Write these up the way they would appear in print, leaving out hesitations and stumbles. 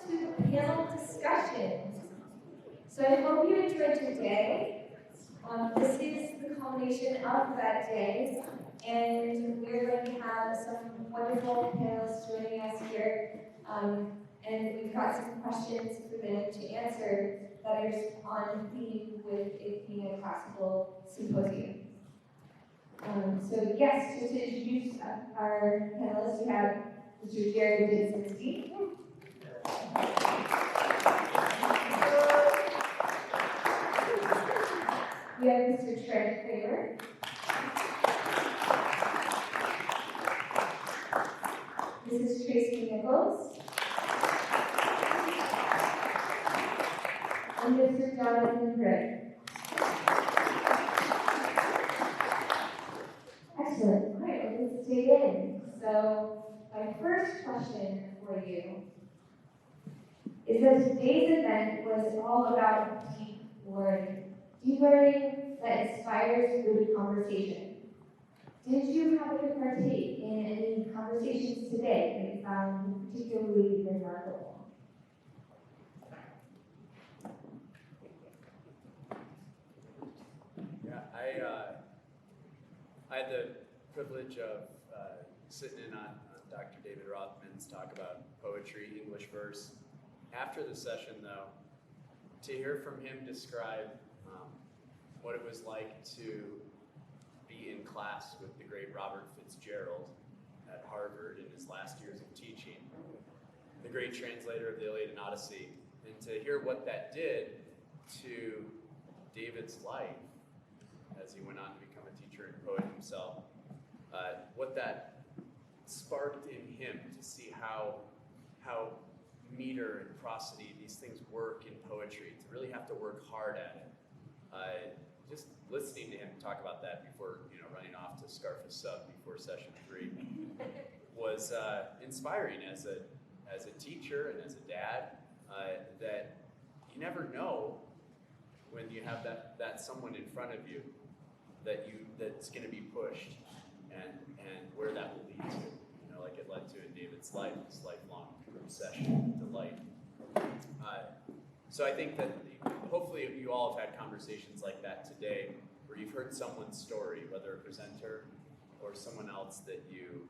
to panel discussions. So I hope you enjoyed your day. This is the culmination of that day, and we're going to have some wonderful panelists joining us here. And we've got some questions for them to answer that are on theme with it being a classical symposium. So yes, just to introduce our panelists, we have Mr. Dybzinski. We have Mr. Trent Kramer. Mrs. Tracy Nichols. And Mr. Gregg. Excellent. All right, well, let's dig in. So, my first question for you is that today's event was all about deep learning. Deep learning that inspires good conversation. Did you happen to partake in any conversations today that you found particularly remarkable? Yeah, I had the privilege of sitting in on Dr. David Rothman's talk about poetry, English verse. After the session, though, to hear from him describe what it was like to be in class with the great Robert Fitzgerald at Harvard in his last years of teaching, the great translator of the Iliad and Odyssey, and to hear what that did to David's life as he went on to become a teacher and poet himself, what that sparked in him to see how meter and prosody, these things work in poetry, to really have to work hard at it. Just listening to him talk about that before, running off to scarf a sub before session 3 was inspiring as a teacher and as a dad, that you never know when you have that someone in front of you that's going to be pushed and where that will lead to. Like it led to in David's life, this lifelong obsession, delight. So I think that hopefully you all have had conversations like that today, where you've heard someone's story, whether a presenter or someone else that you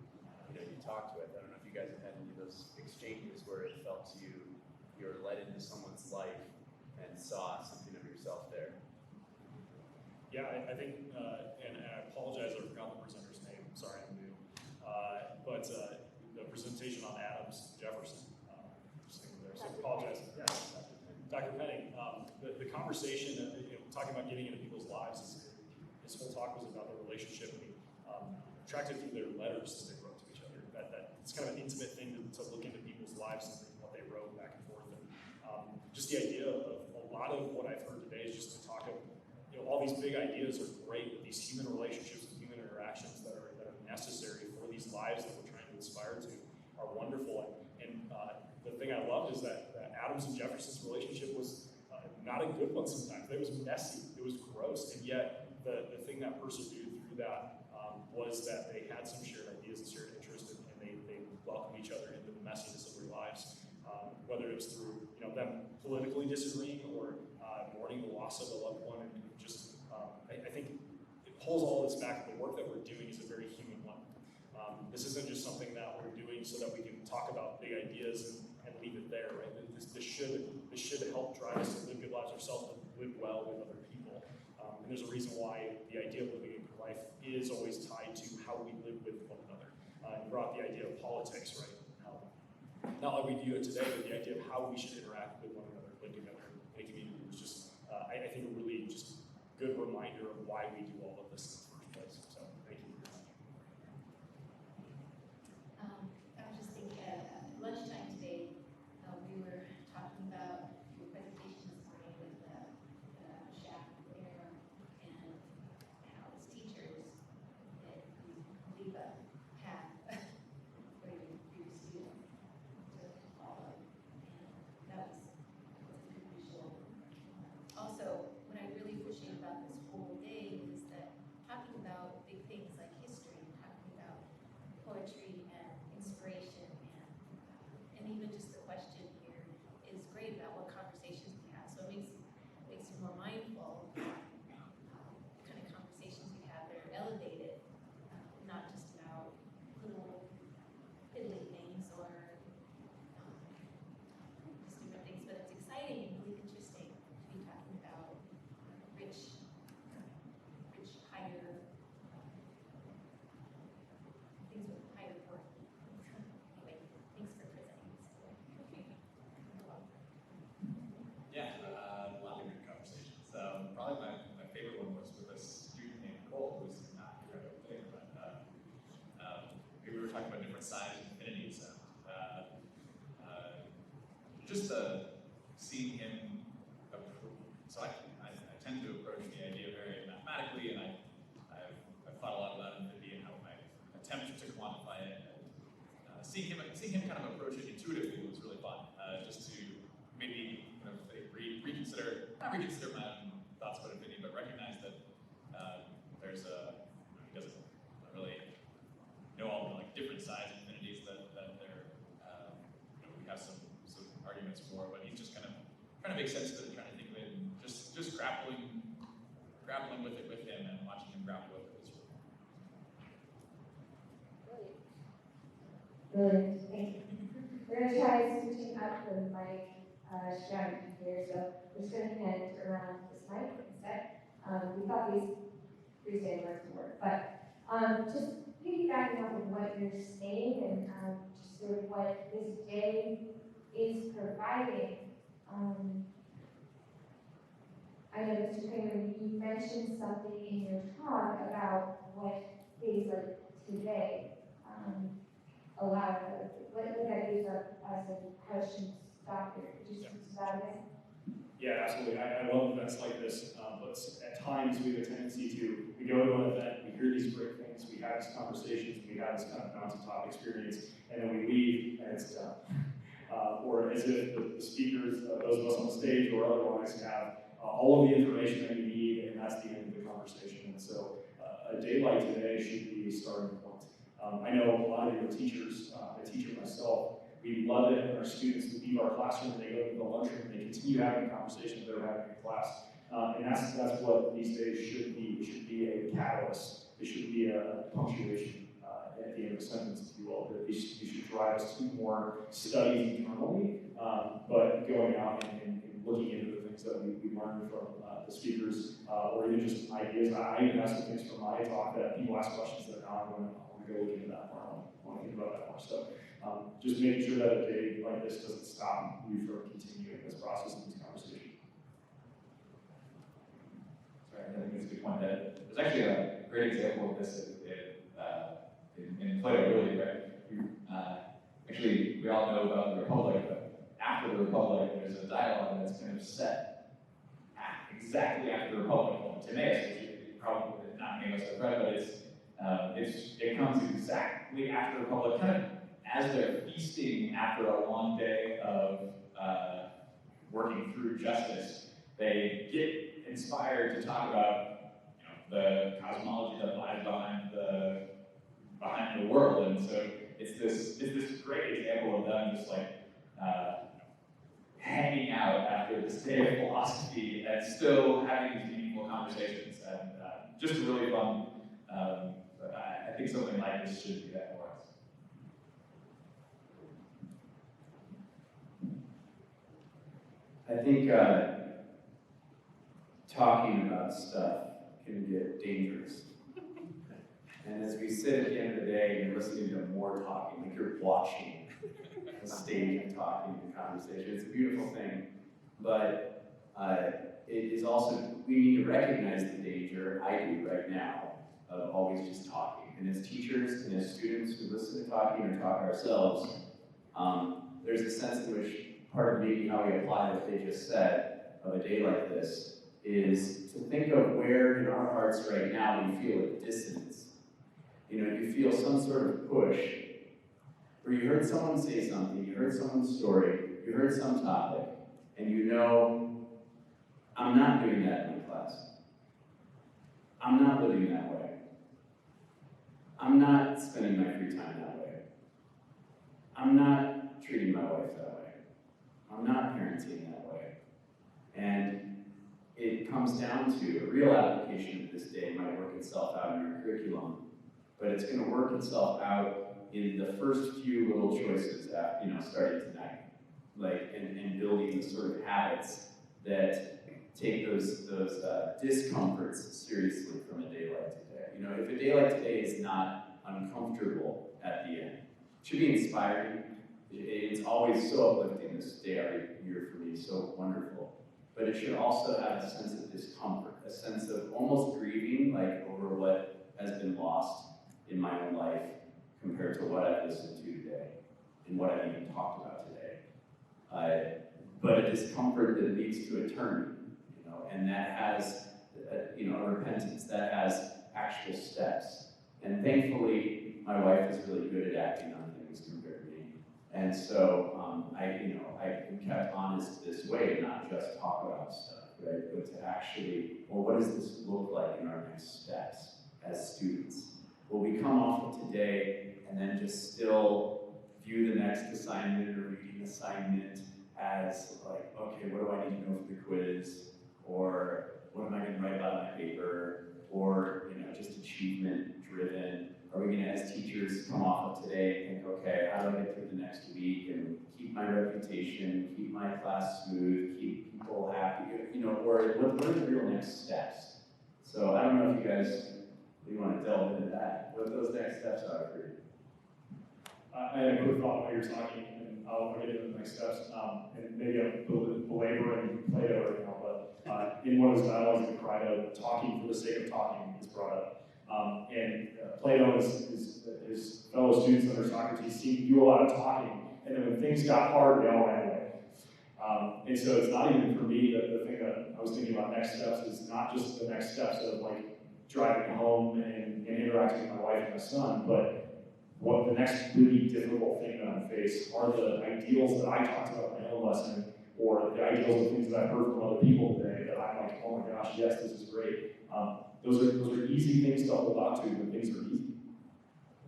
talked with. I don't know if you guys have had any of those exchanges where it felt to you were led into someone's life and saw something of yourself there. Yeah, I think, and I apologize, I forgot the presenter's name. Sorry, I'm new. But the presentation on Adams Jefferson, just thinking there, so I apologize. Yeah, Dr. Penning, the conversation, talking about getting into people's lives, his whole talk was about the relationship, attracted through their letters that they wrote to each other. That it's kind of an intimate thing to look into people's lives and what they wrote back and forth. And just the idea of a lot of what I've heard today is just to talk of, all these big ideas are great, but these human relationships and human interactions that are necessary for these lives that we're trying to aspire to are wonderful. And the thing I love is that Adams and Jefferson's relationship was not a good one sometimes. It was messy, it was gross, and yet the thing that persevered through that was that they had some shared ideas and shared interests, and they welcomed each other into the messiness of their lives. Whether it was through them politically disagreeing or mourning the loss of a loved one, and just I think it pulls all this back. The work that we're doing is a very human one. This isn't just something that we're doing so that we can talk about big ideas and leave it there, right? This should help drive us to live good lives ourselves, and live well with other people. And there's a reason why the idea of living a good life is always tied to how we live with one another. You brought the idea of politics, right? Not like we view it today, but the idea of how we should interact with one another, live together in a community was just, I think, a really just good reminder of why we do all of this in the first place. So, thank you very much. I was just thinking, at lunchtime today, we were talking about your presentation this morning with the shack era and how as teachers that you leave a path for your students to follow. And that was pretty cool. Also, what I really appreciate about this whole day is that just seeing him, so I tend to approach the idea very mathematically, and I've thought a lot about empathy and how I attempt to quantify it. Seeing him kind of approach it intuitively was really fun, just to maybe kind of reconsider, not reconsider my own thoughts about opinion, but recognize that there's he doesn't really know all the like different size infinities that there we have some arguments for, but he's just kind of trying to make sense of it, trying to think of it, and just grappling with it with him and watching him grapple with it was really fun. Brilliant, thank you. We're going to try switching up the mic strategy here, so we're just going to hand around this mic instead. We thought these freestyle words would work, but just piggybacking off of what you're saying and just sort of what this day is providing. I know, Mr. Kramer, you mentioned something in your talk about what days like today allow. What that gives us and how it should stop here. Could you speak to that again? Yeah, absolutely. I love events like this, but at times we have a tendency we go to an event, we hear these great things, we have these conversations, we have this kind of mountaintop experience, and then we leave and it's done. Or as if the speakers, those of us on the stage or otherwise, have all of the information that you need, and that's the end of the conversation. And so a day like today should be a starting point. I know a lot of your teachers, a teacher myself, we love it when our students leave our classroom and they go to the lunchroom and they continue having conversations they're having in class. And that's what these days should be. It should be a catalyst. It should be a punctuation at the end of a sentence, if you will. That you should drive us to more studies internally, but going out and looking into the things that we learned from the speakers, or even just ideas. I even have some things from my talk that people ask questions that now I want to go look into that more. I want to think about that more. So just making sure that a day like this doesn't stop you from continuing this process and this conversation. Sorry, I think it's a good point. There's actually a great example of this in Plato, really, right? Actually, we all know about the Republic, but after the Republic, there's a dialogue that's kind of set exactly after the Republic of Timaeus, which you probably not gave us the credit, but it comes exactly after the Republic, kind of as they're feasting after a long day of working through justice. They get inspired to talk about the cosmology that lies behind the world, and so it's this great example of them just like hanging out after this day of philosophy and still having these meaningful conversations, and just really fun. I think something like this should be that for us. I think talking about stuff can get dangerous. And as we sit at the end of the day, you're listening to more talking, like you're watching a stage of talking and conversation. It's a beautiful thing, but it is also, we need to recognize the danger, I do right now, of always just talking. And as teachers and as students who listen to talking or talk ourselves, there's a sense in which part of maybe how we apply what they just said of a day like this is to think of where in our hearts right now we feel a dissonance. You feel some sort of push, where you heard someone say something, you heard someone's story, you heard some topic, and you know, I'm not doing that in my class. I'm not living that way. I'm not spending my free time that way. I'm not treating my wife that way. I'm not parenting that way. And it comes down to a real application of this day might work itself out in our curriculum, but it's going to work itself out in the first few little choices that, starting tonight, and building the sort of habits that take those discomforts seriously from a day like today. If a day like today is not uncomfortable at the end, it should be inspiring. It's always so uplifting this day every year for me, so wonderful. But it should also have a sense of discomfort, a sense of almost grieving, over what has been lost in my own life compared to what I've listened to today and what I've even talked about today. but a discomfort that leads to a turn, you know, and that has, you know, a repentance, that has actual steps. And thankfully, my wife is really good at acting on things compared to me. And so I kept honest this way to not just talk about stuff, right? But to actually, well, what does this look like in our next steps as students? Will we come off of today and then just still view the next assignment or reading assignment as like, okay, what do I need to know for the quiz? Or what am I going to write about in my paper? Or, you know, just achievement driven? Are we going to, as teachers, come off of today and think, okay, how do I get through the next week and keep my reputation, keep my class smooth, keep people happy, you know, or what are the real next steps? So I don't know if you guys really want to delve into that, what those next steps are for you. I had a quick thought while you're talking, and I'll get into the next steps. And maybe I'm belaboring Plato right now, but in one of his dialogues in Crito, talking for the sake of talking is brought up. Plato and his fellow students under Socrates seemed to do a lot of talking, and then when things got hard, they all ran away. And so it's not even for me, the thing that I was thinking about next steps is not just the next steps of like driving home and interacting with my wife and my son, but what the next really difficult thing that I face are the ideals that I talked about in my own lesson, or the ideals of things that I've heard from other people today that I'm like, oh my gosh, yes, this is great. Those are easy things to hold on to when things are easy.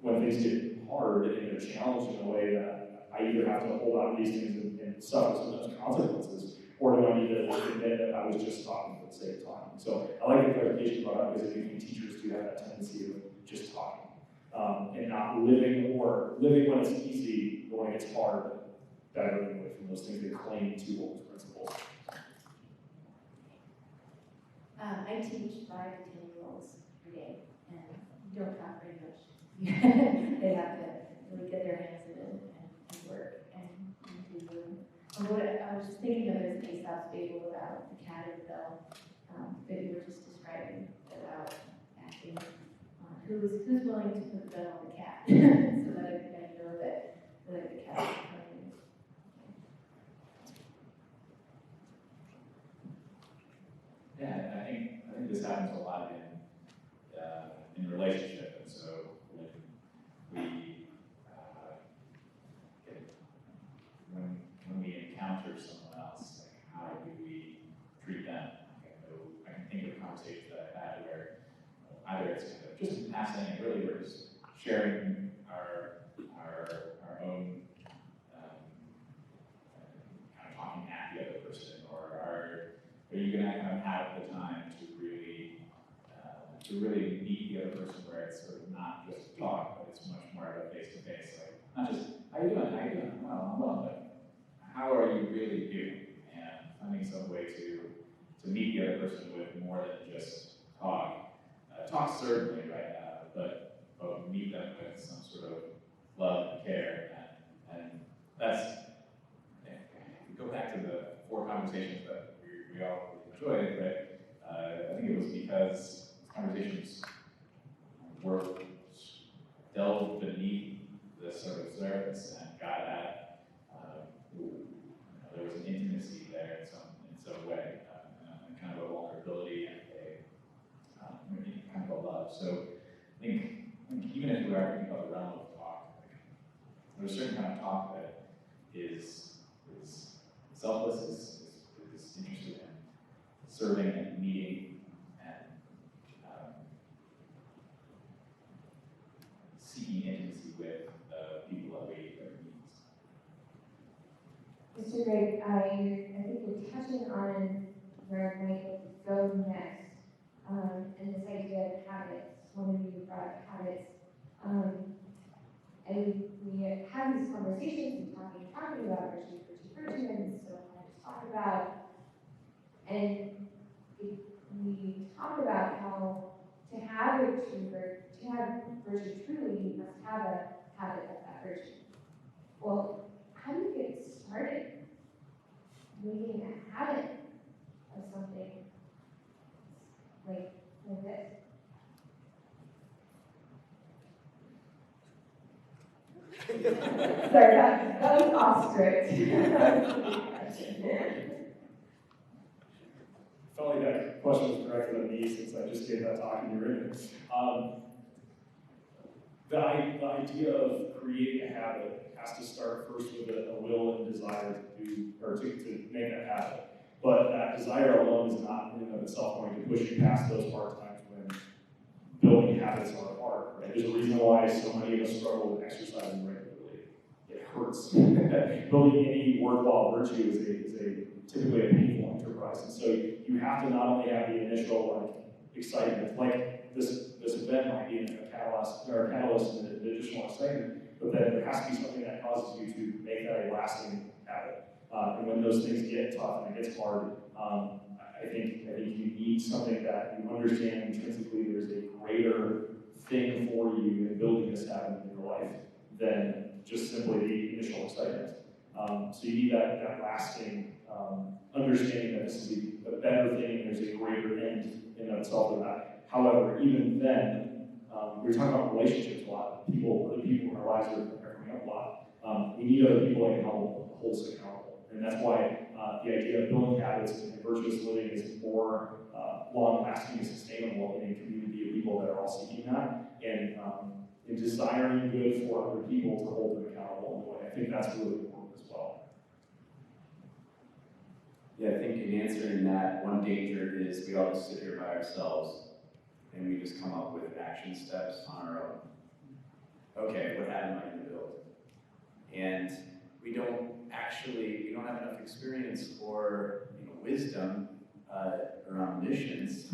When things get hard and they're challenged in a way that I either have to hold on to these things and suffer some of those consequences, or do I need to admit that I was just talking for the sake of talking? So I like the clarification brought up because I think teachers do have that tendency of just talking. And not living when it's easy, but when it gets hard, diverting away from those things that claim to hold principles. I teach 5 to 10-year-olds every day, and don't talk very much. They have to really get their hands in it and work and do. What I was just thinking of is Aesop's fable about the cat and the bell that you were just describing about acting. Who's willing to put the bell on the cat so that everybody knows that the cat is coming. Yeah, I think this happens a lot in relationship, and so when we encounter someone else, like how do we treat them? I can think of conversations that I've had where either it's kind of just passing, and really we're just sharing our own kind of talking at the other person, or are you going to kind of have the time to really meet the other person where it's sort of not just talk, but it's much more of a face-to-face, like not just, how you doing, well, I'm well, but how are you really doing? And finding some way to meet the other person with more than just talk. Talk certainly, right? But meet them with some sort of love and care, and that's, if we go back to the 4 conversations that we all enjoyed, but I think it was because conversations were delved beneath the sort of surface and got at, there was an intimacy there in some way, and kind of a vulnerability and kind of a love. So I think even if we are thinking about the realm of talk, there's a certain kind of talk that is selfless, is interested in serving and meeting and seeking intimacy with the people that we meet. Mr. Gregg, I think we're touching on where I might go next, and this idea of habits. One of you brought up habits. And we have these conversations, and talking about virtue, and so I just talk about, and we talk about how to have virtue truly, you must have a habit of that virtue. Well, how do you get started making a habit of something like this? Sorry, that was off script. I felt like that question was directed at me since I just gave that talk in your written. The idea of creating a habit has to start first with a will and desire to do, or to make that habit. But that desire alone is not in and of itself going to push you past those hard times when building habits are hard, right? There's a reason why so many of us struggle with exercising regularly. It hurts. Building any worthwhile virtue is typically a painful enterprise. And so you have to not only have the initial excitement, like this event might be a catalyst and an additional excitement, but then there has to be something that causes you to make that a lasting habit. And when those things get tough and it gets hard, I think you need something that you understand intrinsically there's a greater thing for you in building this habit in your life than just simply the initial excitement. So you need that lasting understanding that this is a better thing, there's a greater end in of itself than that. However, even then, we're talking about relationships a lot. Other people in our lives are coming up a lot. We need other people that can hold us accountable. And that's why the idea of building habits and virtuous living is more long-lasting and sustainable in a community of people that are all seeking that, and desiring good for other people to hold them accountable in a way. I think that's really important as well. Yeah, I think in answering that, one danger is we all just sit here by ourselves and we just come up with action steps on our own. Okay, what habit am I going to build? And we don't have enough experience or wisdom or omniscience,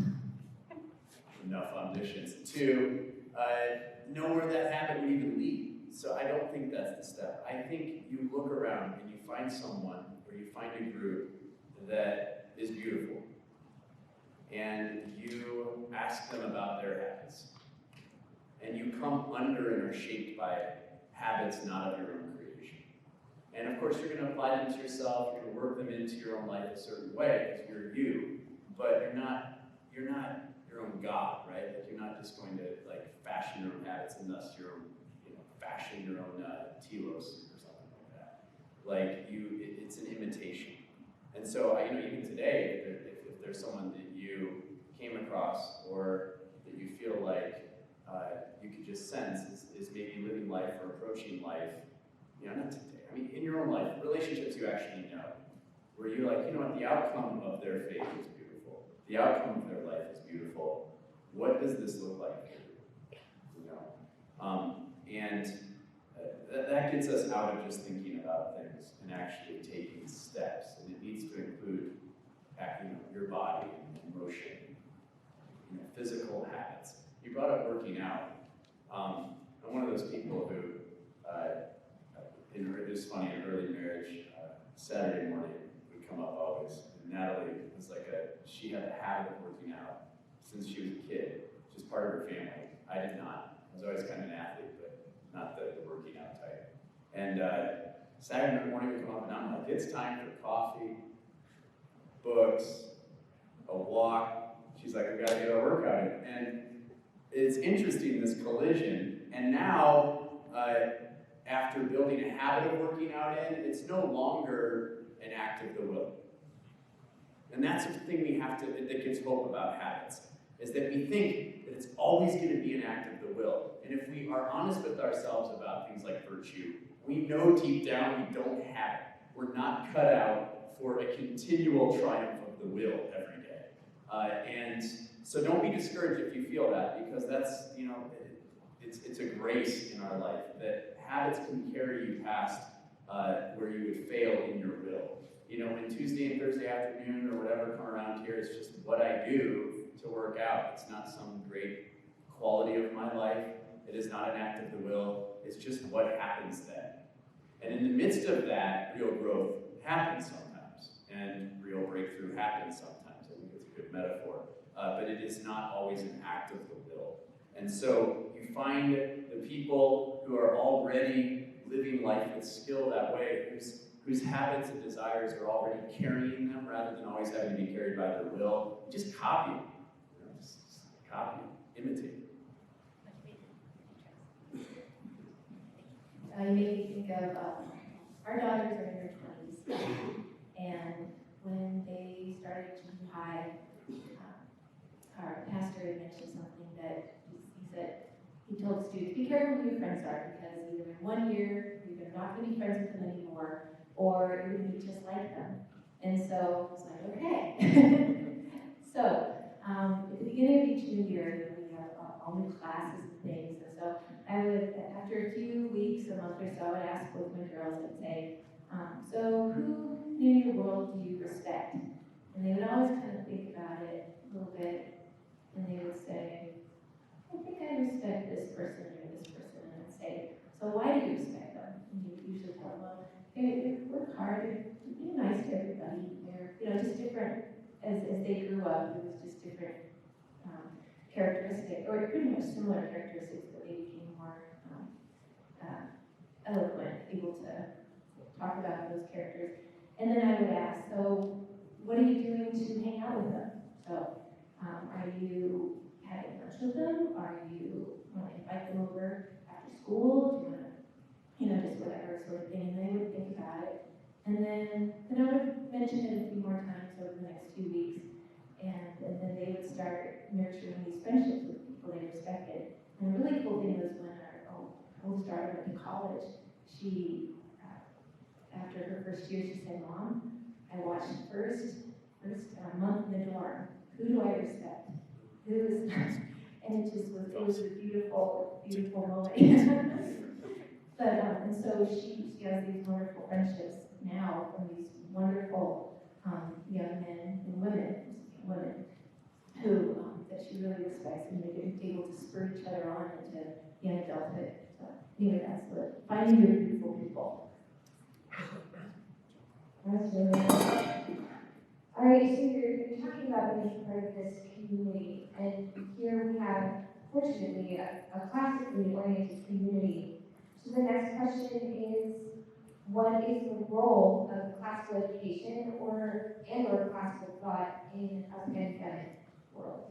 enough omniscience to know where that habit would even lead. So I don't think that's the step. I think you look around and you find someone or you find a group that is beautiful, and you ask them about their habits, and you come under and are shaped by habits not of your own creation. And of course, you're going to apply them to yourself. You're going to work them into your own life a certain way because you're you. But you're not your own God, right? Like you're not just going to fashion your own habits and thus your own, fashion your own telos or something like that. It's an imitation. And so, even today, if there's someone that you came across or that you feel like you could just sense is maybe living life or approaching life, not today. In your own life, relationships you actually know, where you're like, the outcome of their faith is beautiful. The outcome of their life is beautiful. What does this look like for you? That gets us out of just thinking about things and actually taking steps. And it needs to include, your body and motion, physical habits. You brought up working out. I'm one of those people who, it was funny, in early marriage, Saturday morning would come up always. And Natalie was she had a habit of working out since she was a kid, just part of her family. I did not. I was always kind of an athlete, but not the working out type. And Saturday morning would come up and I'm like, it's time for coffee, books, a walk. She's like, we gotta get our workout in. And it's interesting, this collision. And now, after building a habit of working out in, it's no longer an act of the will. And that's the thing that gives hope about habits, is that we think that it's always going to be an act of the will. And if we are honest with ourselves about things like virtue, we know deep down we don't have it. We're not cut out for a continual triumph of the will every day. And so don't be discouraged if you feel that, because that's, it's a grace in our life that habits can carry you past where you would fail in your will. When Tuesday and Thursday afternoon or whatever come around here, it's just what I do to work out. It's not some great quality of my life. It is not an act of the will. It's just what happens then. And in the midst of that, real growth happens sometimes, and real breakthrough happens sometimes. I think it's a good metaphor. But it is not always an act of the will. And so you find the people who are already living life with skill that way, whose habits and desires are already carrying them rather than always having to be carried by their will. Just copy them. Just copy them, imitate them. you make me think of our daughters are in their 20s, and when they started junior high, our pastor had mentioned something that he said, he told students, be careful who your friends are, because either in 1 year, you're not going to be friends with them anymore, or you're going to be just like them. And so I was like, okay. So at the beginning of each new year, we have all new classes and things. And so I would, after a few weeks, a month or so, I would ask both my girls, I'd say, so who in your world do you respect? And they would always kind of think about it a little bit, and they would say, I think I respect this person or this person. And I'd say, so why do you respect them? And you usually tell them, well, they work hard, they're nice to everybody. They're, just different, as they grew up, it was just different characteristics, or pretty much similar characteristics, but they became more eloquent, able to talk about those characters. And then I would ask, so what are you doing to hang out with them? So are you having lunch with them? Are you want to invite them over after school? Do you want to, just whatever sort of thing. And they would think about it. And then I would mention it a few more times over the next few weeks. And then they would start nurturing these friendships with people they respected. And the really cool thing was when our oldest daughter went to college, she, after her first year, she said, Mom, I watched the first month in the dorm. Who do I respect? Who is and it was a beautiful, beautiful moment. But, and so she has these wonderful friendships now from these wonderful young men and women who, that she really respects, and they're able to spur each other on into young adulthood. So anyway, that's what, finding your beautiful people. That's really nice. All right, so you're talking about being part of this community, and here we have, fortunately, a classically oriented community. So the next question is, what is the role of classical education or classical thought in a pandemic world?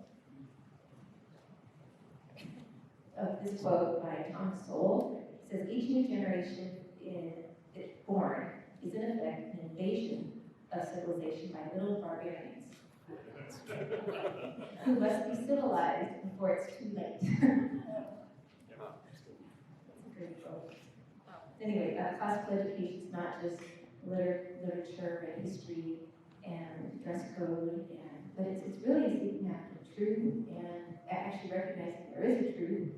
This quote by Thomas Sowell says, each new generation born is in effect an invasion of civilization by little barbarians who must be civilized before it's too late. That's a great quote. Anyway, classical education is not just literature and history and dress code, but it's really seeking after truth and actually recognizing there is a truth.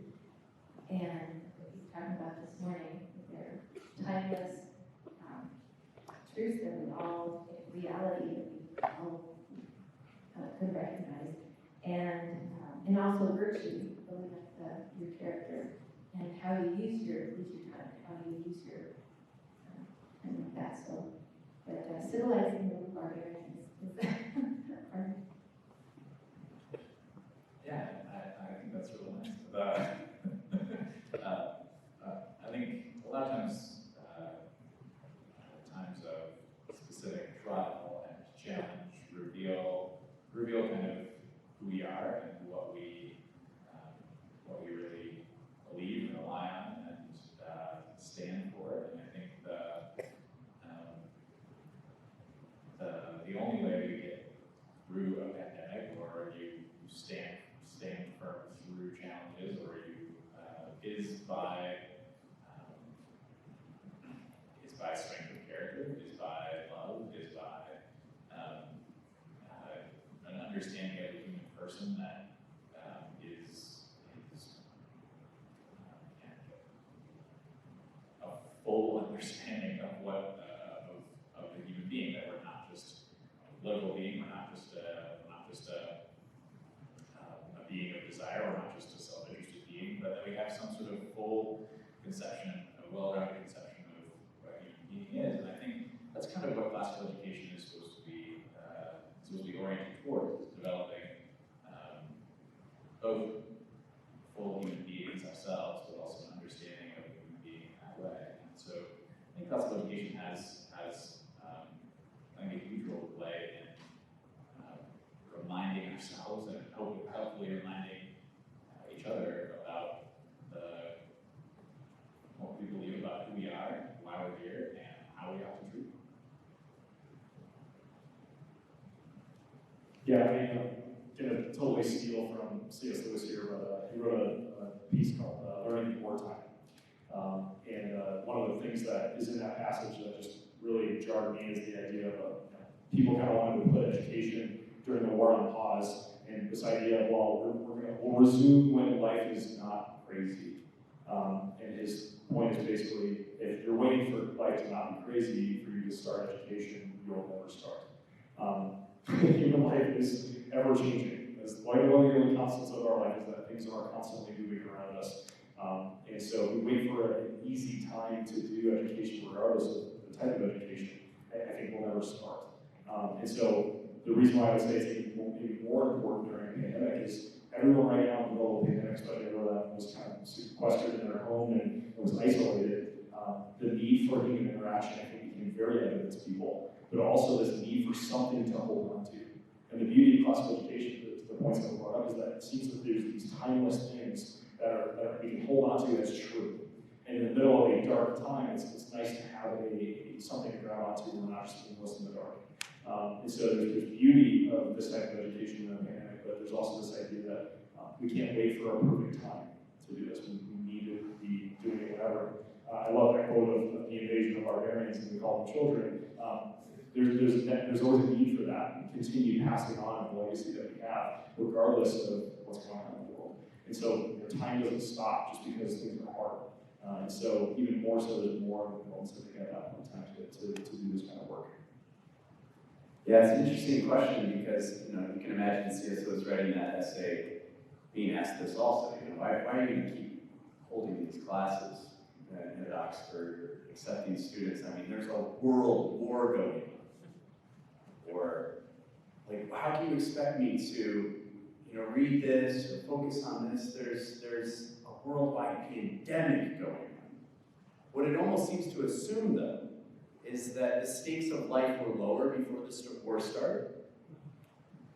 And what he's talking about this morning, they're timeless truths that we all, reality that we all could recognize, and also virtue, building up your character and how you use your time, how you use your and like that. So, but civilizing the barbarians is hard. Yeah, I think that's really nice. I think a lot of times, times of specific trial and challenge reveal kind of who we are and what we really believe and rely on and stand for. And I think the only way we get through a pandemic, or you stand firm through challenges, or you is by strength of character, is by love, is by an understanding of the human person that is a full understanding of what of the human being, that we're not just a political being, we're not just a being of desire, we're not just a self-interested being, but that we have some sort of full conception, a well-rounded conception of what a human being is. And I think that's kind of what classical education is supposed to be oriented towards, is developing both full human beings ourselves, but also an understanding of the human being in that way. And so I think classical education has I think a huge role to play in reminding ourselves and hopefully reminding each other about what we believe about who we yeah, I mean, I'm gonna totally steal from C.S. Lewis here, but he wrote a piece called Learning in Wartime. One of the things that is in that passage that just really jarred me is the idea of people kind of wanted to put education during the war on pause, and this idea of, well, we'll resume when life is not crazy. And his point is basically, if you're waiting for life to not be crazy for you to start education, you'll never start. Human life is ever changing. As one of the only constants of our life is that things are constantly moving around us. And so if we wait for an easy time to do education, regardless of the type of education, I think we'll never start. And so the reason why I would say it's maybe more important during a pandemic is everyone right now in the middle of the pandemic, especially everyone that was kind of sequestered in their home and was isolated, the need for human interaction, I think, became very evident to people, but also this need for something to hold on to. And the beauty of classical education, to the points that were brought up, is that it seems that there's these timeless things that we can hold on to as true. And in the middle of a dark time, it's nice to have something to grab onto when we're not just being lost in the dark. And so there's beauty of this type of education in the pandemic, but there's also this idea that we can't wait for a perfect time to do this. We need to be doing it whenever. I love that quote of the invasion of barbarians, and we call them children. There's always a need for that, and continue passing on the legacy that we have, regardless of what's going on in the world. And so time doesn't stop just because things are hard. And so even more so, there's more importance I think at that point in time to do this kind of work. Yeah, it's an interesting question because you can imagine C.S. Lewis writing that essay being asked this also. Why are you going to keep holding these classes at Oxford or accepting students? I mean, there's a world war going on. Or how can you expect me to read this or focus on this? There's a worldwide pandemic going on. What it almost seems to assume, though, is that the stakes of life were lower before the war started?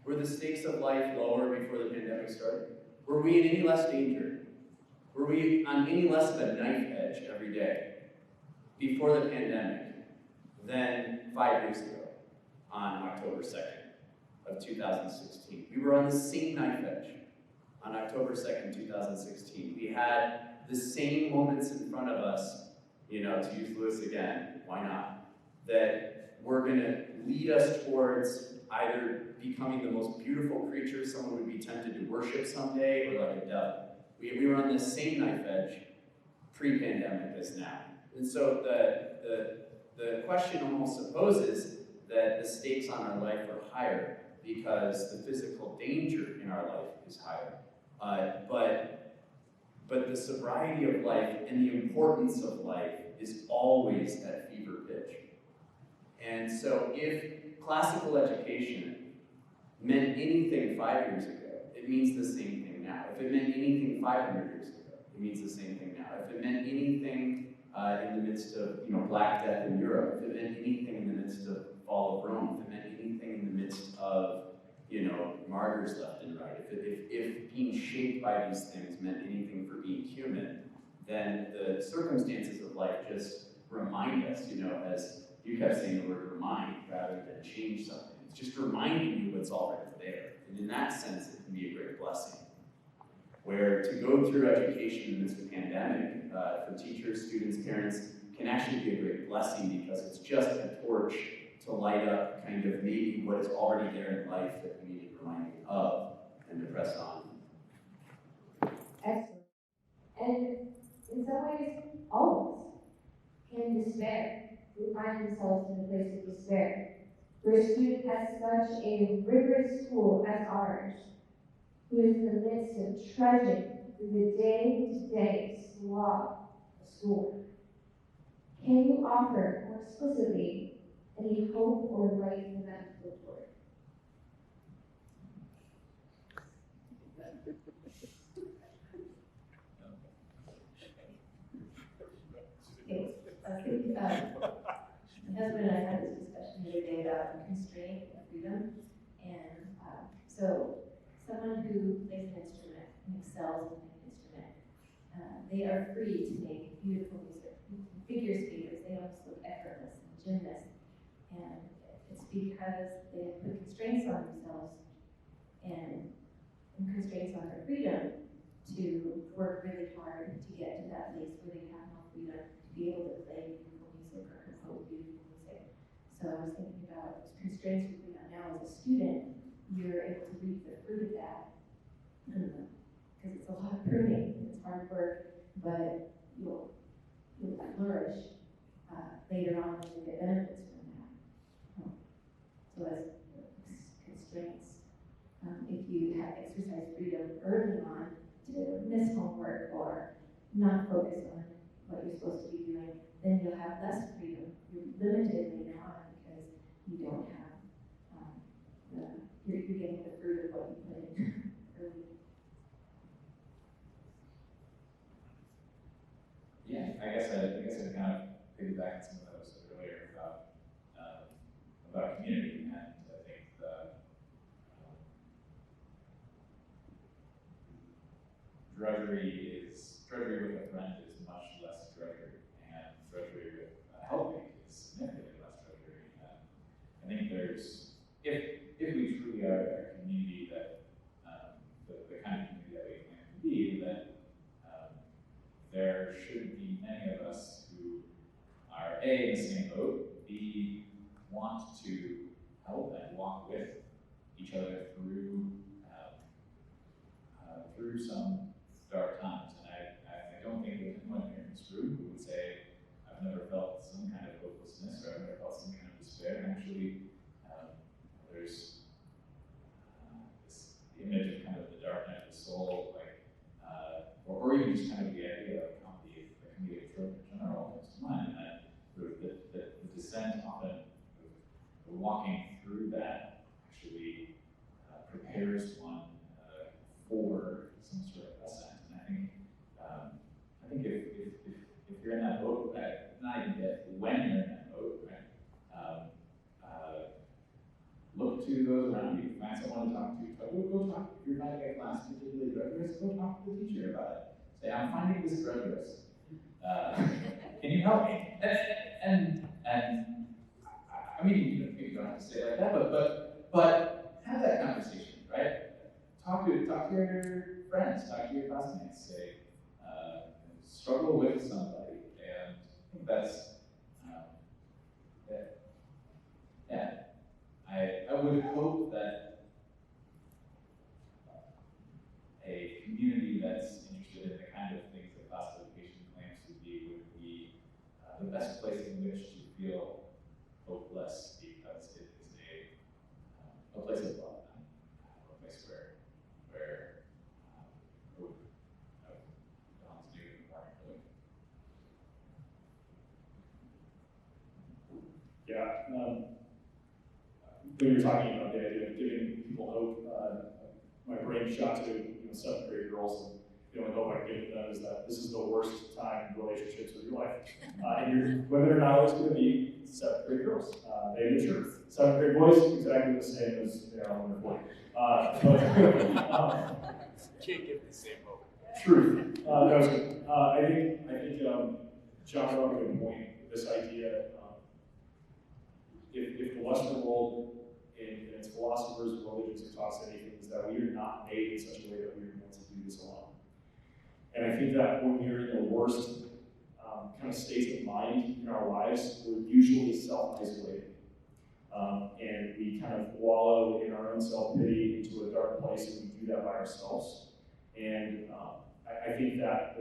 Were the stakes of life lower before the pandemic started? Were we in any less danger? Were we on any less of a knife edge every day before the pandemic than 5 years ago on October 2nd of 2016? We were on the same knife edge on October 2nd, 2016. We had the same moments in front of us, to use Lewis again, why not? That were going to lead us towards either becoming the most beautiful creature someone would be tempted to worship someday, or like a dove. We were on the same knife edge pre-pandemic as now. And so the question almost supposes that the stakes on our life are higher because the physical danger in our life is higher. But the sobriety of life and the importance of life is always at fever pitch. And so if classical education meant anything 5 years ago, it means the same thing now. If it meant anything 500 years ago, it means the same thing now. If it meant anything in the midst of Black Death in Europe, if it meant anything in the midst of fall of Rome, if it meant anything in the midst of martyrs left and right, if being shaped by these things meant anything for being human, then the circumstances of life just remind us, as you kept saying the word remind rather than change something. It's just reminding you what's already there. And in that sense, it can be a great blessing. Where to go through education in this pandemic for teachers, students, parents can actually be a great blessing because it's just a torch to light up kind of maybe what is already there in life that we need to remind you of and to press on. Excellent. And in some ways, all of us can despair. We find themselves in a place of despair. For a student at such a rigorous school as ours, who is in the midst of trudging through the day-to-day slog of school, can you offer more explicitly any hope or light for them to look toward? Okay, I think my husband and I had this discussion the other day about constraint and freedom. And so someone who plays an instrument and excels in an instrument, they are free to make beautiful music. Figures, they almost look effortless and gymnast. And it's because they have put constraints on themselves and constraints on their freedom to work really hard to get to that place where they have more freedom to be able to play beautiful music or compose beautiful music. So I was thinking about those constraints you're putting on now as a student, you're able to reap the fruit of that. Because it's a lot of pruning, it's hard work, but you'll flourish later on when you get benefits from that. So as constraints, if you have exercise freedom early on to miss homework or not focus on what you're supposed to be doing, then you'll have less freedom. You're limited later on because you don't have you're getting the fruit of what you put in early. Yeah, I guess I kind of piggyback on some of that was earlier about community, and I think the drudgery with a friend is much less drudgery, and drudgery with a helpmate is significantly less drudgery. And I think there's if we truly are a community that the kind of community that we claim to be, then there should be many of us who are A, in the same boat, B, want to help and walk with each other through some dark times. And I don't think there's anyone here in this room who would say, I've never felt some kind of hopelessness or I've never felt some kind of despair. And actually, there's this image of kind of the dark night of the soul, like, or even just kind of the idea of the comedic trope in general comes to mind, and that sort of the descent often, the walking through that actually prepares one for some sort of ascent. And I think if you're in that boat, not even yet, when you're in that boat, right? Look to those around you. Find someone to talk to. Go talk. If you're finding a class particularly drudgerous, go talk to the teacher about it. Say, I'm finding this drudgerous. Can you help me? And I mean, you don't have to say it like that, but have that conversation, right? Talk to your friends, talk to your classmates. Say, struggle with somebody, and I think that's yeah. I would hope that a community that's interested in the kind of things that classification claims to be would be the best place in which to feel hopeless, because it is a place of love, a place where hope dawns new in the morning, really. Yeah. When you're talking about the idea of giving people hope, my brain shot to 7th grade girls, and the only hope I can give them is that this is the worst time in relationships of your life. And women are not always going to be 7th grade girls. They mature. 7th grade boys, exactly the same as they are when they're 40. Can't give the same hope. Truth. I think John brought up a good point. This idea, if the Western world and its philosophers and religions have taught us anything, is that we are not made in such a way that we are meant to do this alone. And I think that when we're in the worst kind of states of mind in our lives, we're usually self-isolated. And we kind of wallow in our own self-pity into a dark place, and we do that by ourselves. And I think that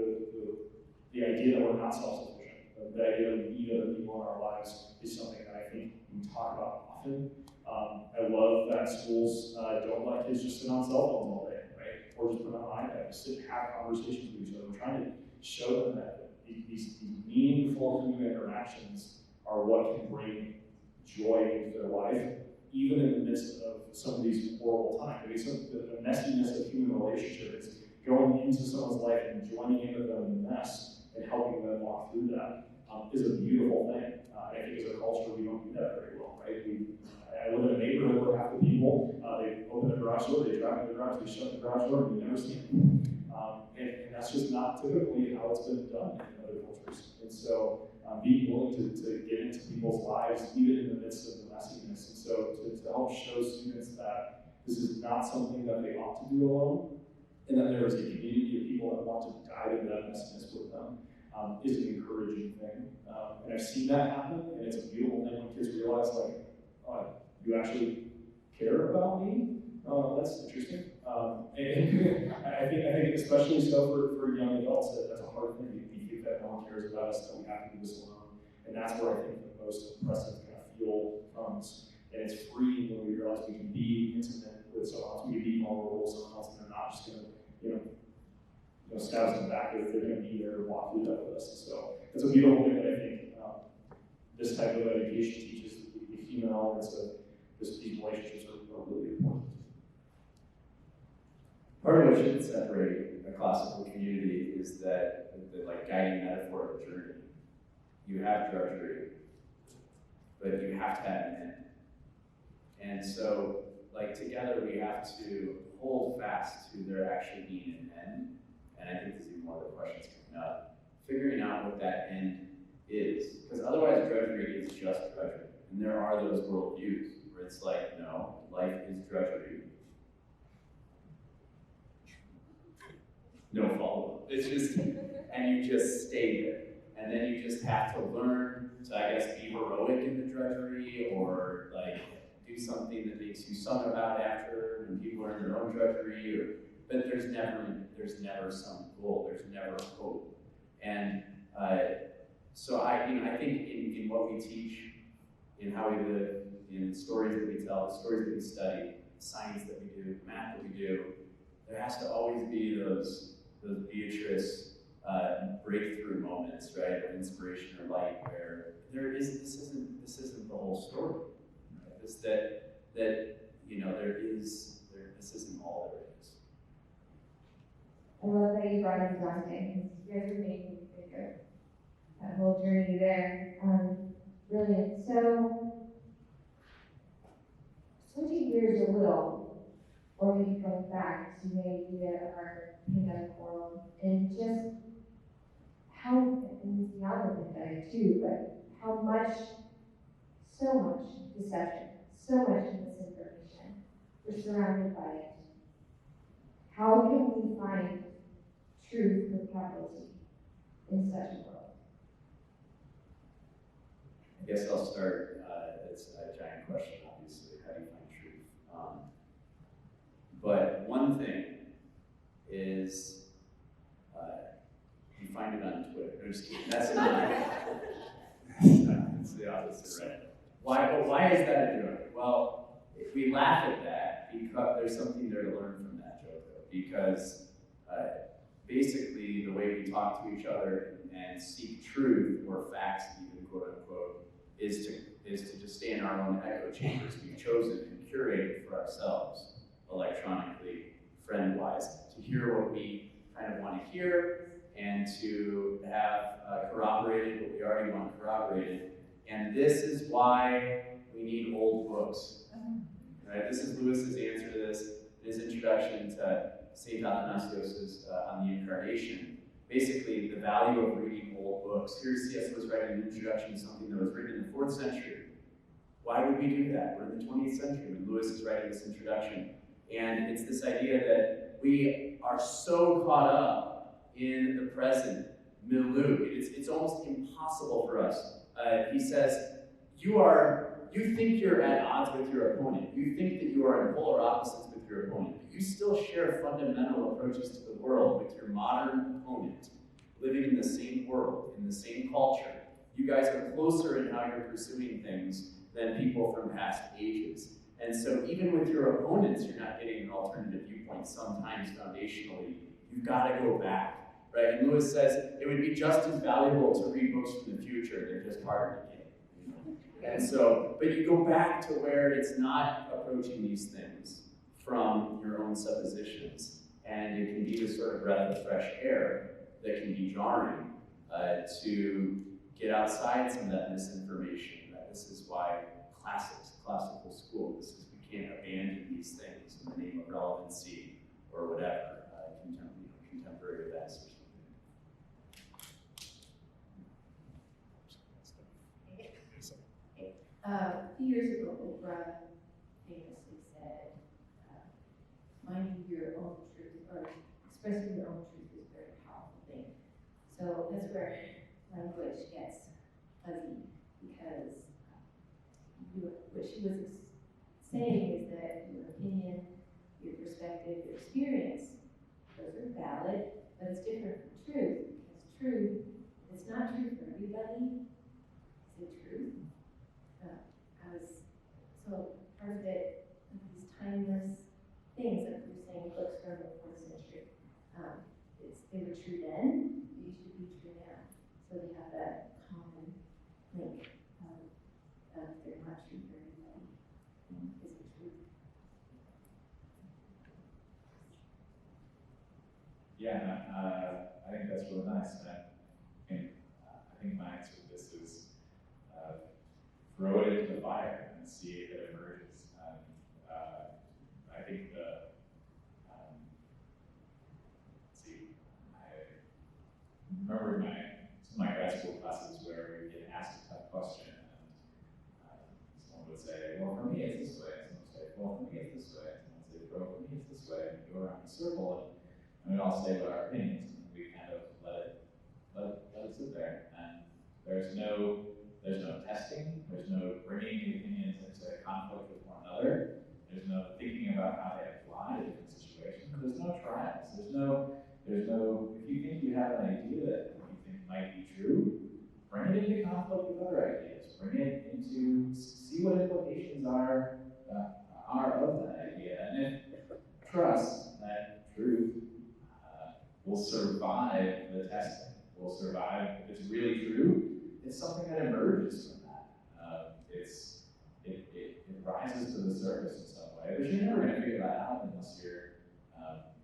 the idea that we're not self-sufficient, the idea that we need other people in our lives, is something that I think we talk about often. I love that schools don't let kids just sit on cell phones all day, right? Or just put on an iPad, just sit and have conversations with each other. We're trying to show them that these meaningful human interactions are what can bring joy into their life, even in the midst of some of these horrible times. I mean, the messiness of human relationship is going into someone's life and joining in with them in the mess and helping them walk through that is a beautiful thing. I think as a culture, we don't do that very well, right? I live in a neighborhood where half the people, they open the garage door, they drive in the garage, they shut the garage door, and we never see them. And that's just not typically how it's been done in other cultures. And so being willing to get into people's lives, even in the midst of the messiness. And so to help show students that this is not something that they ought to do alone, and that there is a community of people that want to dive into that messiness with them is an encouraging thing. And I've seen that happen, and it's a beautiful thing when kids realize, like, you actually care about me? That's interesting. And I think especially so for young adults, that's a hard thing. We think that no one cares about us, that we have to do this alone. And that's where I think the most oppressive kind of fuel comes. And it's freeing when we realize we can be intimate with someone else, we can be vulnerable with someone else, and they're not just going to, stab us in the back. They're going to be there to walk through that with us. So it's a beautiful thing that I think this type of education teaches the human elements of these relationships are really important. Part of what should separate a classical community is that the like guiding metaphor of journey. You have drudgery, but you have to have an end. And so, like, together we have to hold fast to there actually being an end. And I think this is even one of the questions coming up. Figuring out what that end is. Because otherwise drudgery is just drudgery. And there are those worldviews where it's like, no, life is drudgery. No follow-up. It's just, and you just stay there. And then you just have to learn to, I guess, be heroic in the drudgery, or like do something that makes you sung about after when people are in their own drudgery. But there's never some goal. There's never hope. And so I think in what we teach, in how we live, in the stories that we tell, the stories that we study, the science that we do, the math that we do, there has to always be those Beatrice breakthrough moments, right, of inspiration or light, where this isn't the whole story. Right? This isn't all there is. I love that you brought in Dante, because you guys are making me think of that whole journey there. Brilliant. So, switching gears a little, or maybe going back to the idea of our pandemic world, and just how, and it's beyond the pandemic too, but how much, so much deception, so much misinformation, we're surrounded by it. How can we find truth with capital T in such a world? I guess I'll start. It's a giant question, obviously. How do you find truth? But one thing is you find it on Twitter. No, just kidding. That's not. It's the opposite, right? Why is that a joke? Well, if we laugh at that, because there's something there to learn from that joke, though. Because basically, the way we talk to each other and seek truth or facts, even quote unquote, is to just stay in our own echo chambers we've chosen and curated for ourselves, electronically, friend-wise, to hear what we kind of want to hear and to have corroborated what we already want corroborated. And this is why we need old books. Right? This is Lewis's answer to this, his introduction to St. Athanasios' on the Incarnation. Basically, the value of reading old books. Here C.S. was writing an introduction to something that was written in the 4th century. Why would we do that? We're in the 20th century when Lewis is writing this introduction. And it's this idea that we are so caught up in the present milieu. It's almost impossible for us. He says, you think you're at odds with your opponent. You think that you are in polar opposites with your opponent. But you still share fundamental approaches to the world with your modern opponent, living in the same world, in the same culture. You guys are closer in how you're pursuing things than people from past ages. And so even with your opponents, you're not getting an alternative viewpoint sometimes foundationally. You've got to go back, right? And Lewis says it would be just as valuable to read books from the future than just harder to get. You know? And so, but you go back to where it's not approaching these things from your own suppositions, and it can be this sort of breath of fresh air that can be jarring to get outside some of that misinformation. Right? This is why classical school, this is, we can't abandon these things in the name of relevancy or whatever, contemporary events or something. A few years ago, Oprah famously said, expressing your own truth is a very powerful thing. So that's where language gets fuzzy, because what she was saying is that your opinion, your perspective, your experience, those are valid, but it's different from truth, because truth, it's not true for everybody. Is it truth? So part of it, these timeless things, like we were saying, books from the 4th century, they were true then, they should be true now. So they have that common link of they're not true for everybody. Is it true? Yeah, I think that's really nice. I think my answer to this is throw it into the fire and see if it emerges. I think I remember some of my grad school classes where we would get asked a tough question, and someone would say, well, for me it's this way. And someone would say, well, for me it's this way. And someone would say, well, for me it's this way. And we go around in a circle, and we'd all say what our opinions, and we kind of let it sit there. And there's no testing, there's no bringing the opinions into conflict with one another, there's no thinking about how they apply to different situations, there's no trials, there's no, if you think you have an idea that you think might be true, bring it into conflict with other ideas, bring it into, see what implications are of that idea, and then trust that truth will survive the testing, will survive, if it's really true, it's something that emerges from that. It rises to the surface in some way, but you're never going to figure that out unless you're,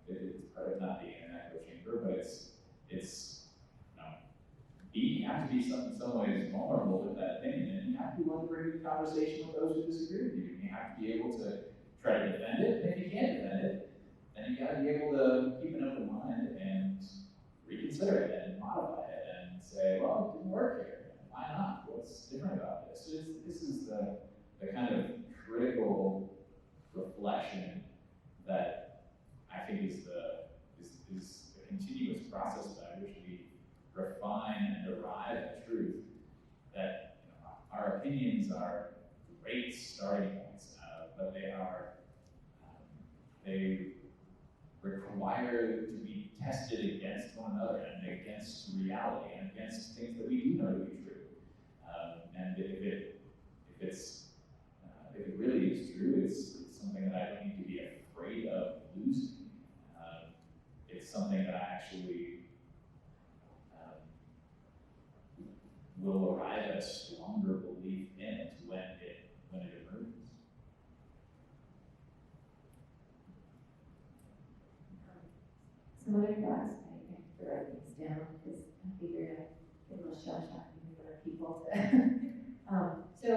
it's part of not being in an echo chamber, but you have to be in some ways vulnerable with that opinion, and you have to be willing to bring the conversation with those who disagree with you. You have to be able to try to defend it, and if you can't defend it, then you got to be able to keep an open mind and reconsider it and modify it and say, well, it didn't work here. Why not? What's different about this? This is the kind of critical reflection that I think is the continuous process by which we refine and arrive at truth. That our opinions are great starting points, but they require to be tested against one another and against reality and against things that we do know to be true. And if it really is true, it's something that I don't need to be afraid of losing. It's something that I actually will arrive at a stronger belief in it when it emerges. Some other thoughts, I have to write things down because I figured I'd get a little shell-shocked with other people. So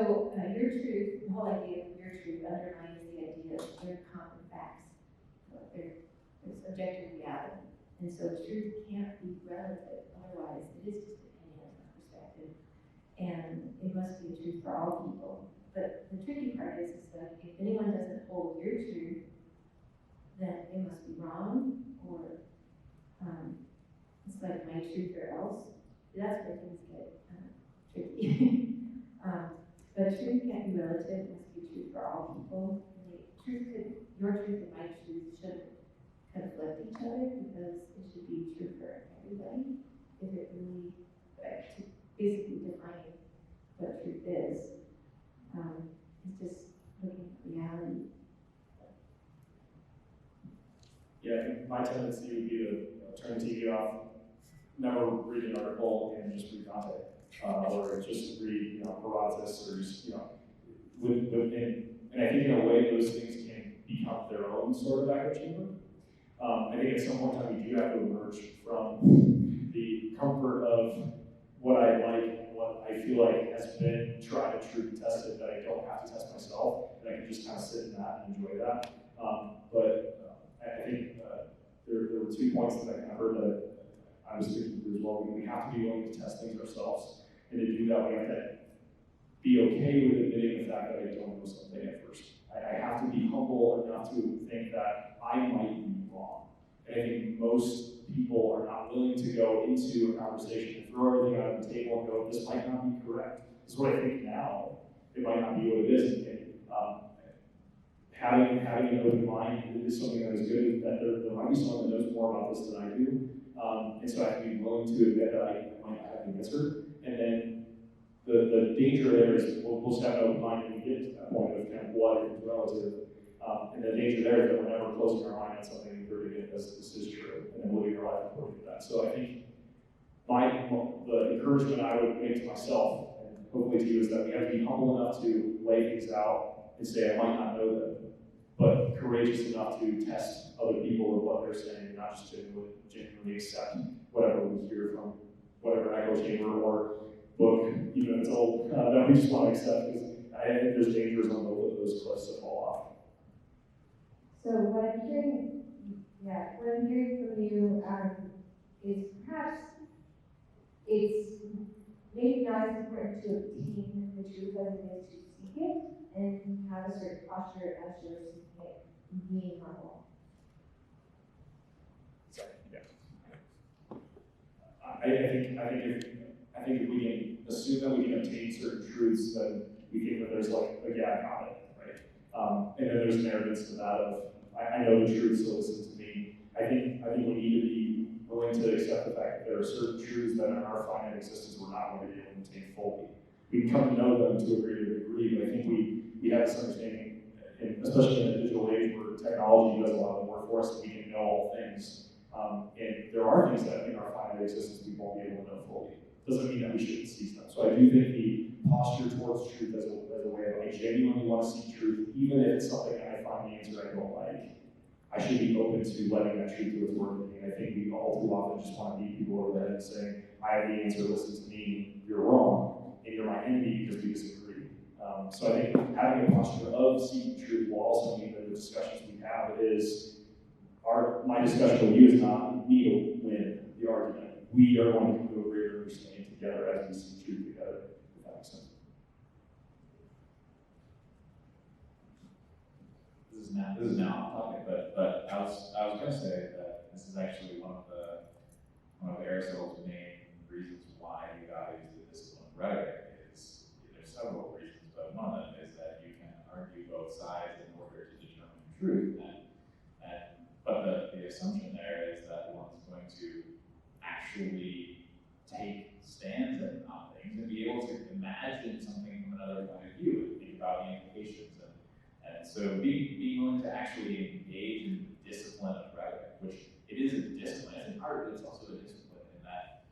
your truth, the whole idea of your truth underlines the idea of they're common facts. There's objective reality. And so truth can't be relative, otherwise it is just opinion and perspective. And it must be a truth for all people. But the tricky part is that if anyone doesn't hold your truth, then they must be wrong, or it's like my truth or else. That's where things get tricky. But truth can't be relative, it must be true for all people. And your truth and my truth shouldn't conflict each other, because it should be true for everybody. If it really, to basically define what truth is, it's just looking at reality. Yeah, I think my tendency would be to turn the TV off, never read an article, and just read content. Or just read, Herodotus, or just, and I think in a way those things can become their own sort of echo chamber. I think at some point in time we do have to emerge from the comfort of what I like and what I feel like has been tried and true and tested, that I don't have to test myself, and I can just kind of sit in that and enjoy that. I think there were 2 points that I kind of heard that I was thinking through as well. We have to be willing to test things ourselves, and to do that we have to be okay with admitting the fact that I don't know something at first. I have to be humble enough to think that I might be wrong, And I think most people are not willing to go into a conversation and throw everything out on the table and go, this might not be correct. This is what I think now. It might not be what it is. And, having an open mind is something that is good. That there might be someone that knows more about this than I do. And so I have to be willing to admit that I might not have the answer. And then the danger there is we'll just have an open mind and get to that point of kind of what is relative. And the danger there is that we're never closing our mind on something and proving it as this is true, and then living our life according to that. So I think the encouragement I would make to myself, and hopefully to you, is that we have to be humble enough to lay things out and say, I might not know them, but courageous enough to test other people with what they're saying, and not just genuinely accept whatever we hear from whatever echo chamber or book, even if it's old, that we just want to accept, because I think there's dangers on both of those cliffs that fall off. So what I'm hearing from you is perhaps it's maybe not as important to obtain the truth as it is to seek it, and have a certain posture as you're seeking it, being humble. Sorry, yeah. I think if we can assume that we can obtain certain truths, then we think that there's like a gap on it, right? And then there's an arrogance to that of I know the truth, so listen to me. I think we need to be willing to accept the fact that there are certain truths that in our finite existence we're not going to be able to obtain fully. We can come to know them to a greater degree, but I think we have this understanding, especially in the digital age where technology does a lot of the work for us, and we can know all things. And there are things that in our finite existence we won't be able to know fully. Doesn't mean that we shouldn't seize them. So I do think the posture towards truth as a way of I genuinely want to seek truth, even if it's something that I find the answer I don't like. I should be open to letting that truth do its work with me. And I think we all too often just want to beat people over the head and say, I have the answer, listen to me, you're wrong, and you're my enemy because we disagree. So I think having a posture of seeking truth will also mean that the discussions we have is, my discussion with you is not me to win the argument. We are going to come to a greater understanding together as we seek truth together, if that makes sense. This is now off topic, but I was going to say that this is actually one of Aristotle's main reasons why he values the discipline of rhetoric. There's several reasons, but one of them is that you can argue both sides in order to determine truth. But the assumption there is that one's going to actually take stands on things and be able to imagine something from another point of view and think about the implications. And so being willing to actually engage in the discipline of rhetoric, which it is a discipline, it's an art, but it's also a discipline in that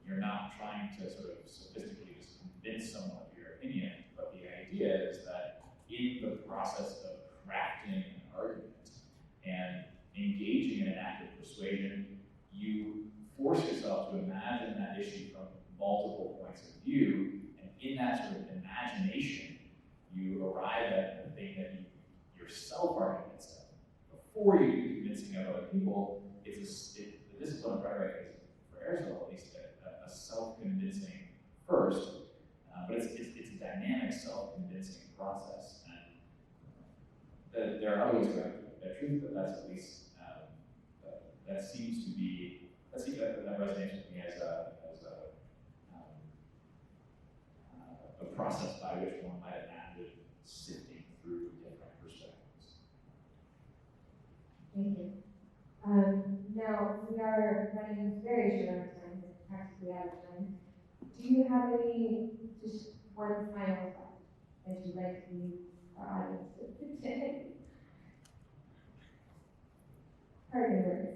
you're not trying to sort of sophistically just convince someone of your opinion, but the idea is that in the process of crafting an argument and engaging in an act of persuasion, you force yourself to imagine that issue from multiple points of view. In that sort of imagination, you arrive at the thing that you yourself are convinced of. Before you do convincing of other people, the discipline of rhetoric is, for Aristotle at least, a self-convincing first, but it's a dynamic self-convincing process. And there are other ways around that truth, but that's at least, that seems to be, that resonates with me as a process by which one might imagine sifting through different perspectives. Thank you. Now, we are running very short on time, practically out of time. Do you have any, just one final thought that you'd like to leave our audience with today? Parting words.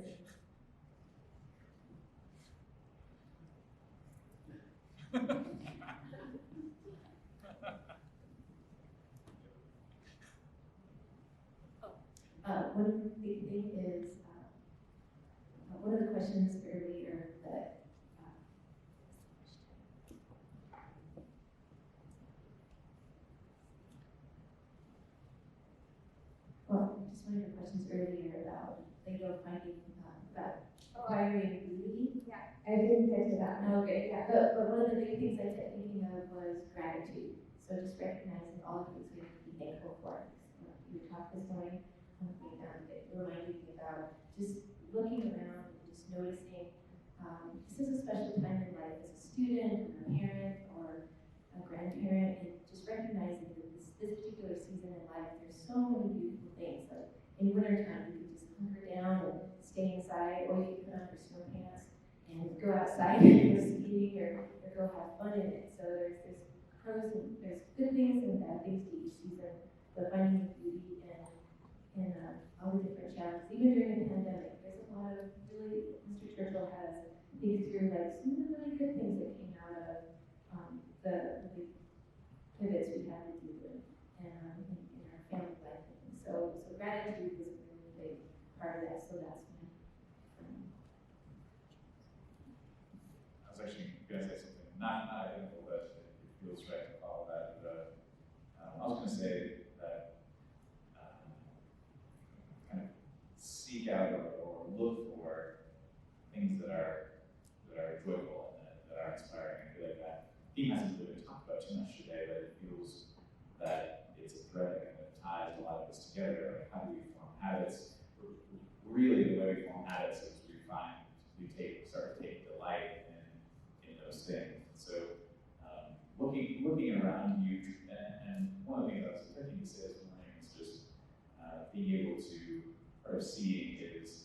One big thing is one of the questions earlier that just one of the questions earlier about finding about acquiring beauty. Yeah, I didn't get to that. Okay, yeah, but one of the big things I kept thinking of was gratitude. So just recognizing all of these things to be thankful for. You were talking this morning, it reminded me about just looking around and just noticing this is a special time in life as a student, or a parent, or a grandparent, and just recognizing that this particular season in life, there's so many beautiful things. Like in wintertime, you can just hunker down and stay inside, or you can put on your snow pants and go outside and go skiing or go have fun in it. So there's pros and there's good things and bad things to each season, but finding the beauty in all the different challenges. Even during the pandemic, there's a lot of really, Mr. Churchill has think through like some of the really good things that came out of the pivots we had to do in our family life. And so gratitude was a really big part of that. So that's my. I was actually going to say something not identical, but it feels right to follow that. But, I was going to say that kind of seek out or look for things that are joyful and that are inspiring. I feel like that theme hasn't really been talked about too much today, but it feels that it's a thread that ties a lot of this together. Like, how do we form habits? Really, the way we form habits is we start to take delight in those things. So, looking around you, and one of the things I was expecting to say this morning is just being able to, or seeing is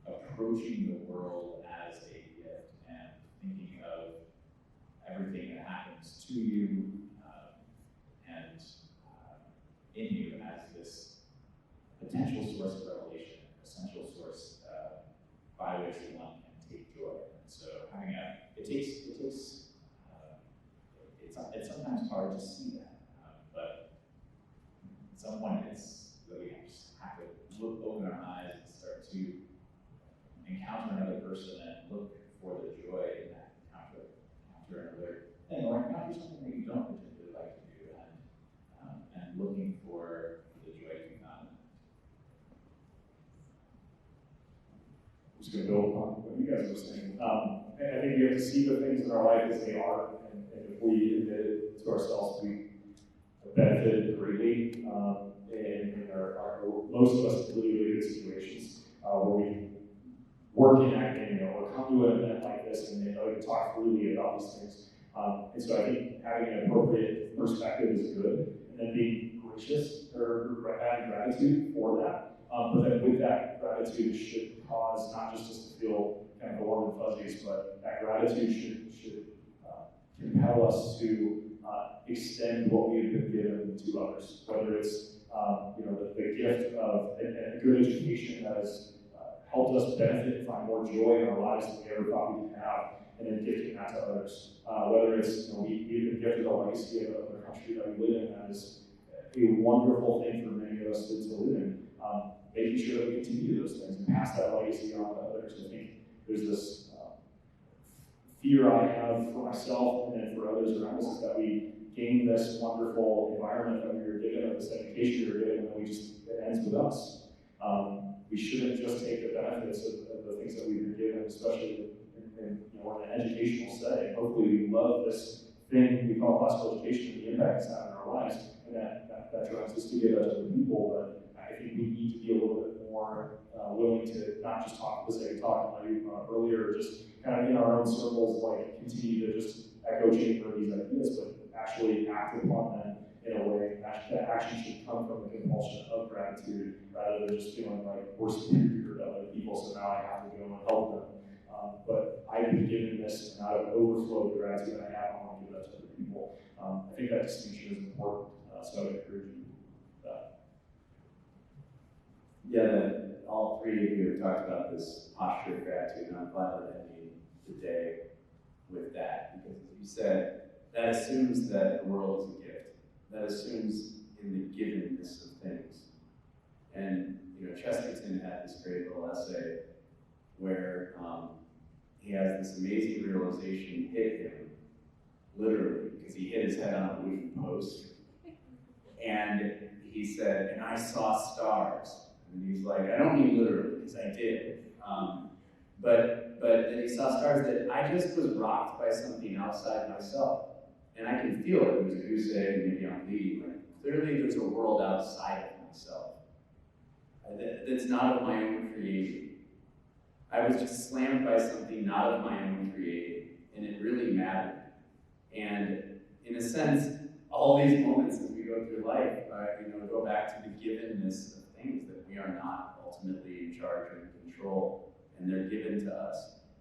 approaching the world as a gift and thinking of everything that happens to you and in you as this potential source of revelation, essential source by which one can take joy. And so having it's sometimes hard to see that, but at some point it's that we just have to open our eyes and start to encounter another person and look for the joy in that encounter another thing, or encounter something that you don't particularly like to do, and looking for the joy to be found in it. I'm just going to build on what you guys were saying. And I think we have to see the things in our life as they are, and if we admit it to ourselves, we have benefited greatly in our most of us really, really good situations where we work in academia or come to an event like this and talk freely about these things. And so I think having an appropriate perspective is good, and then being gracious or having gratitude for that. But then with that gratitude should cause not just us to feel kind of warm and fuzzies, but that gratitude should compel us to extend what we've been given to others. Whether it's the gift of a good education that has helped us benefit and find more joy in our lives than we ever thought we could have, and then gifting that to others. Whether it's we've been gifted a legacy of the country that we live in that is a wonderful thing for many of us to live in. Making sure that we continue those things and pass that legacy on to others. I think there's this fear I have for myself and then for others around us is that we gain this wonderful environment that we were given, or this education we were given, and then it ends with us. We shouldn't just take the benefits of the things that we've been given, especially in an educational setting. Hopefully we love this thing we call classical education and the impact it's had in our lives, and that drives us to give that to other people. But I think we need to be a little bit more willing to not just talk for the sake of talking, like earlier, just kind of in our own circles, like continue to just echo chamber these ideas, but actually act upon them in a way that action should come from the compulsion of gratitude rather than just feeling like we're superior to other people, so now I have to go and help them. But I've been given this, and out of overflow of gratitude I have, I want to give that to other people. I think that distinction is important, so I would encourage you that. Yeah, all three of you have talked about this posture of gratitude, and I'm glad we're ending the day with that, because as you said, that assumes that the world is a gift. That assumes in the givenness of things. And Chesterton had this great little essay where he has this amazing realization hit him, literally, because he hit his head on a wooden post. And he said, and I saw stars. And he's like, I don't mean literally, because I did. But then he saw stars that I just was rocked by something outside myself. And I can feel it. It was a goose egg, maybe I'm bleeding, like Clearly, there's a world outside of myself that's not of my own creation. I was just slammed by something not of my own creating, and it really mattered. And in a sense, all these moments as we go through life, go back to the givenness of things that we are not ultimately in charge or in control, and they're given to us.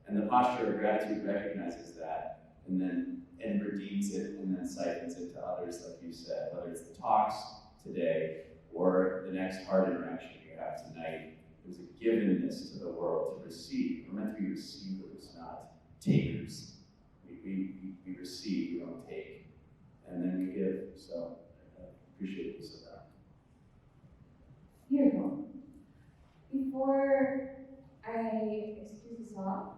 And the posture of gratitude recognizes that, and redeems it, and then siphons it to others, like you said, whether it's the talks today or the next hard interaction you have tonight. There's a givenness to the world to receive. We're meant to be receivers, not takers. We receive, we don't take, and then we give. So I appreciate this of that. Beautiful. Before I excuse us all,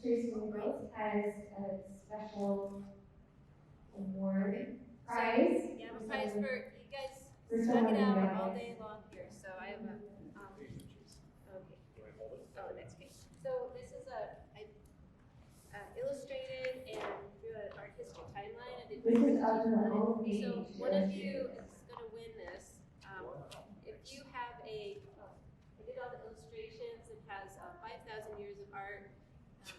Tracy Nichols has a special award prize. Yeah, a prize for you guys For stuck someone it out in the all audience. day long here. So I have a okay. Do I hold it? Oh, that's okay. So this is I illustrated and through an art history timeline. I did This is up in the whole so page. one of you is going to win this. If you have I did all the illustrations. It has 5,000 years of art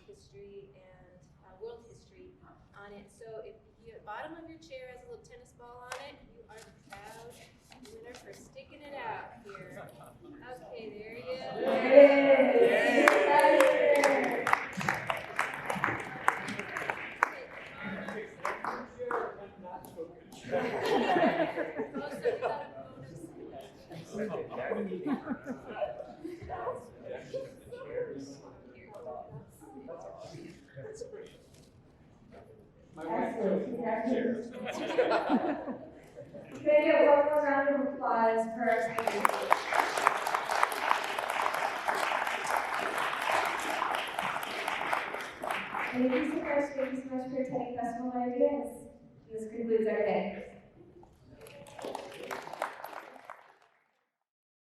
history and world history on it. So if the bottom of your chair has a little tennis ball on it, you are the proud winner for sticking it out here. Okay, there you go. Yay! Excellent, congratulations. Can I get one more round of applause for our speakers? Thank you so much for attending Festival of Ideas. This concludes our day.